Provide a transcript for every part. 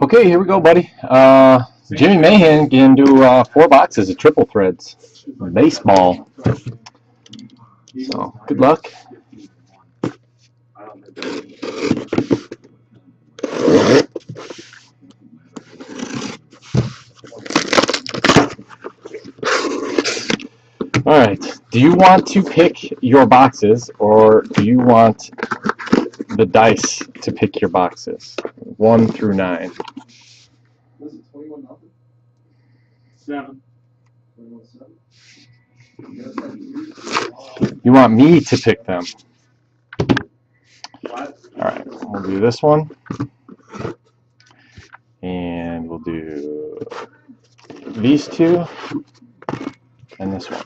Okay, here we go, buddy. Jimmy Mahan can do 4 boxes of triple threads. Baseball. So, good luck. Alright, do you want to pick your boxes, or do you want the dice to pick your boxes? 1 through 9. Was it 21-0? 7. You want me to pick them? What? Alright, we'll do this one. And we'll do these two and this one.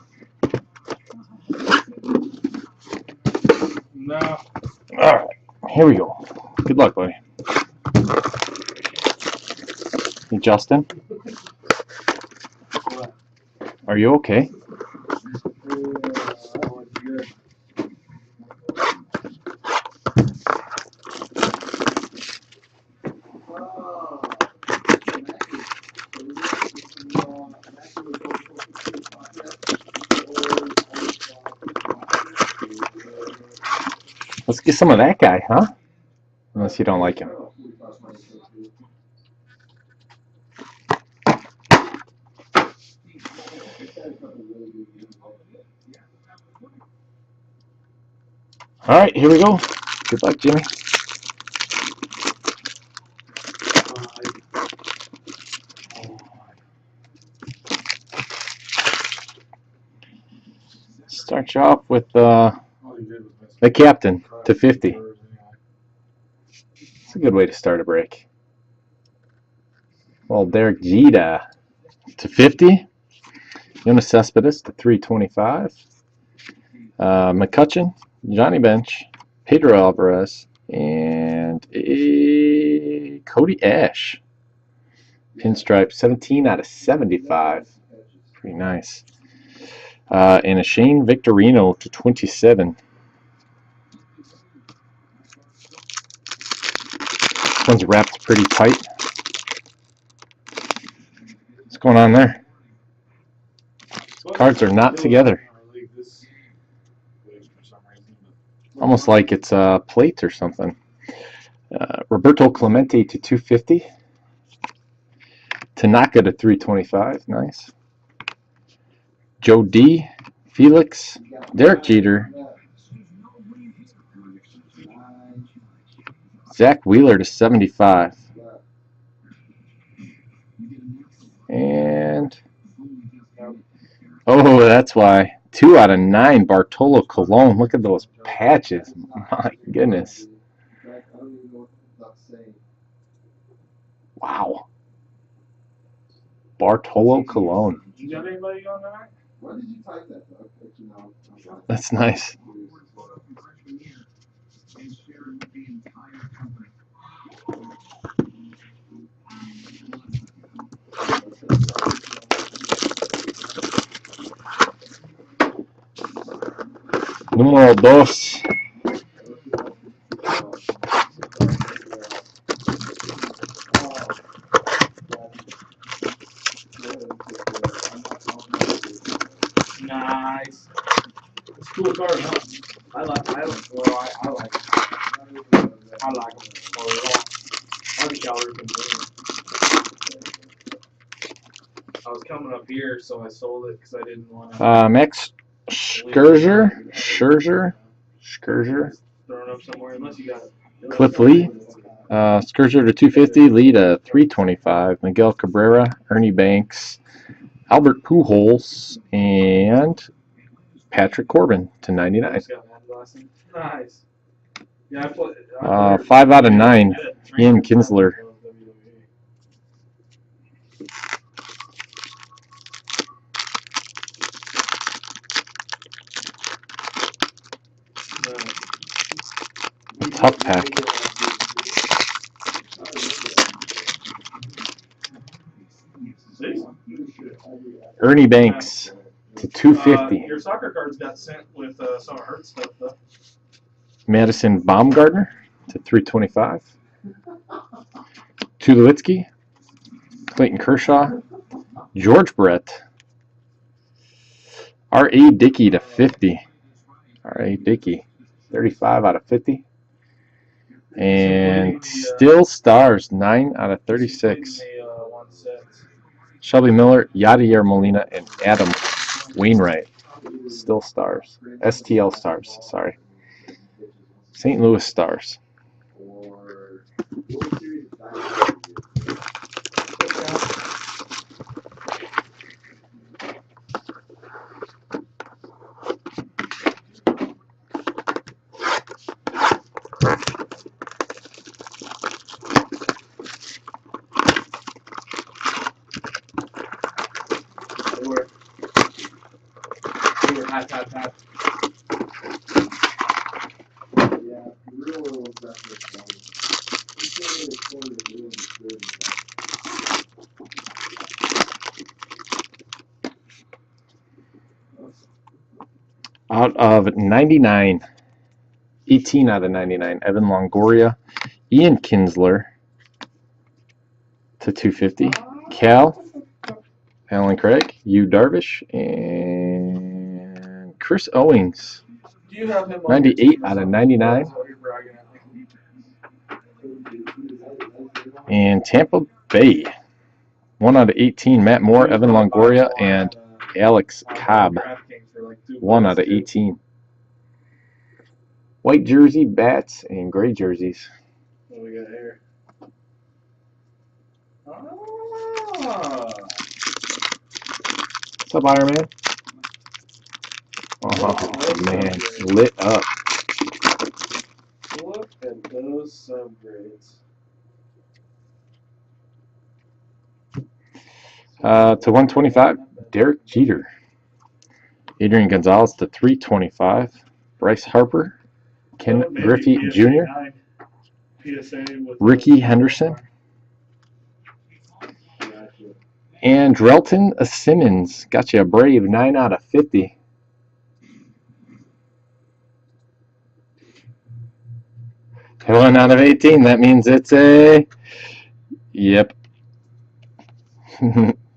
No. Alright, here we go. Good luck, buddy. Hey, Justin? What? Are you okay? Let's get some of that guy, huh? Unless you don't like him. Alright, here we go. Good luck, Jimmy. Start you off with the captain to 50. It's a good way to start a break. Well, Derek Jeter to 50. Jonas Cespedes to 325. McCutcheon, Johnny Bench, Pedro Alvarez, and a Cody Ash. Pinstripe 17 out of 75. Pretty nice. And a Shane Victorino to 27. This one's wrapped pretty tight. What's going on there? Cards are not together. Almost like it's a plate or something. Roberto Clemente to 250. Tanaka to 325. Nice. Joe D. Felix. Derek Jeter. Zach Wheeler to 75. And oh, that's why. 2 out of 9, Bartolo Colon. Look at those patches. My goodness. Wow. Bartolo Colon. You got anybody on that? Why did you type that? That's nice. Número 2. Nice. It's a cool card, huh? I like it. I like them a lot. I think Gallery can win. I was coming up here, so I sold it because I didn't want to. Max Scherzer. Thrown up somewhere, unless you got it. Cliff Lee. Scherzer to 250. Lee to 325. Miguel Cabrera. Ernie Banks. Albert Pujols. And Patrick Corbin to 99. Nice. Yeah, I 5 out of 9. Ian Kinsler. Tough pack. Ernie Banks to 250. Your soccer cards got sent with some art stuff, though. Madison Baumgartner to 325. Tulowitzki, Clayton Kershaw, George Brett, R.A. Dickey to 50. R.A. Dickey, 35 out of 50. And still stars, 9 out of 36. Shelby Miller, Yadier Molina, and Adam Wainwright. Still stars. STL stars, sorry. St. Louis Stars. They were hot. Yeah, really was definitely funny. You can't really explain it really good. Out of 99, 18 out of 99, Evan Longoria, Ian Kinsler to 250, Cal, Alan Craig, Yu Darvish, and Chris Owings, Do you have him 98 out of 99. And Tampa Bay, 1 out of 18, Matt Moore, Evan Longoria, and Alex Cobb, 1 out of 18. White jersey, bats, and gray jerseys. What do we got here? What's up, Iron Man? Oh, man, lit up. Look at those subgrades. To 125, Derek Jeter. Adrian Gonzalez to 325. Bryce Harper, Ken Griffey Jr., Ricky Henderson, and Drelton Simmons. Got you a Brave, 9 out of 50. 1 out of 18. That means it's a, yep.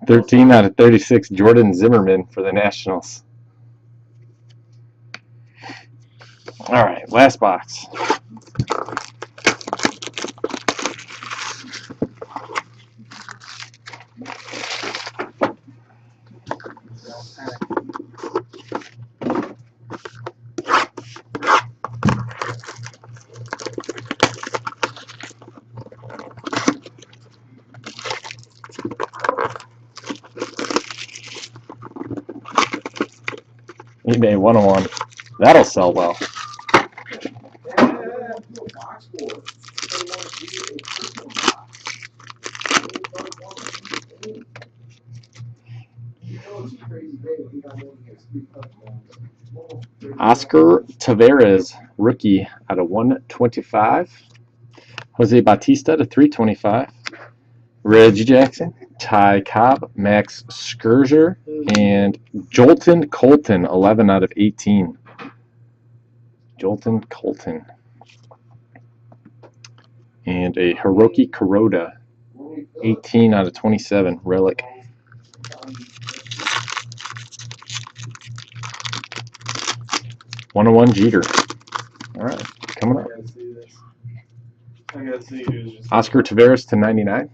13 out of 36, Jordan Zimmerman for the Nationals. All right, last box. eBay 101. That'll sell well. Oscar Taveras, rookie out of 125. Jose Bautista to 325. Reggie Jackson, Ty Cobb, Max Scherzer, and Jolton Colton, 11 out of 18. Jolton Colton. And a Hiroki Kuroda, 18 out of 27, relic. #101 Jeter. All right, coming up. I gotta see who's just Oscar Taveras to 99.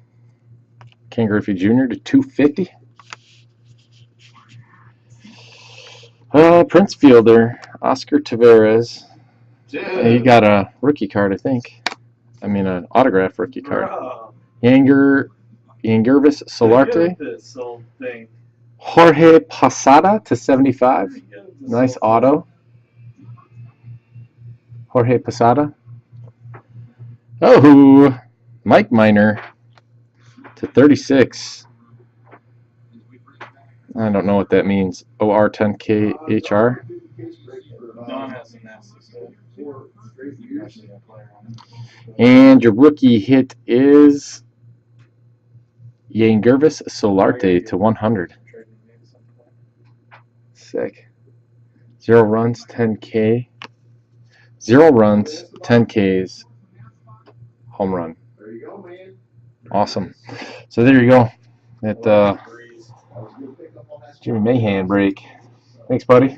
Ken Griffey Jr. to 250. Prince Fielder, Oscar Taveras. He got a rookie card, I think. I mean, an autograph rookie card. Yangervis Solarte. This whole thing. Jorge Posada to 75. Nice auto. Jorge Posada. Oh, Mike Minor to 36. I don't know what that means. OR10KHR. Don has some nasty stuff. And your rookie hit is Yangervis Solarte to 100. Sick. 0 runs, 10K. 0 runs, 10Ks. Home run. There you go, man. Awesome. So there you go. That Jimmy Mahan break. Thanks, buddy.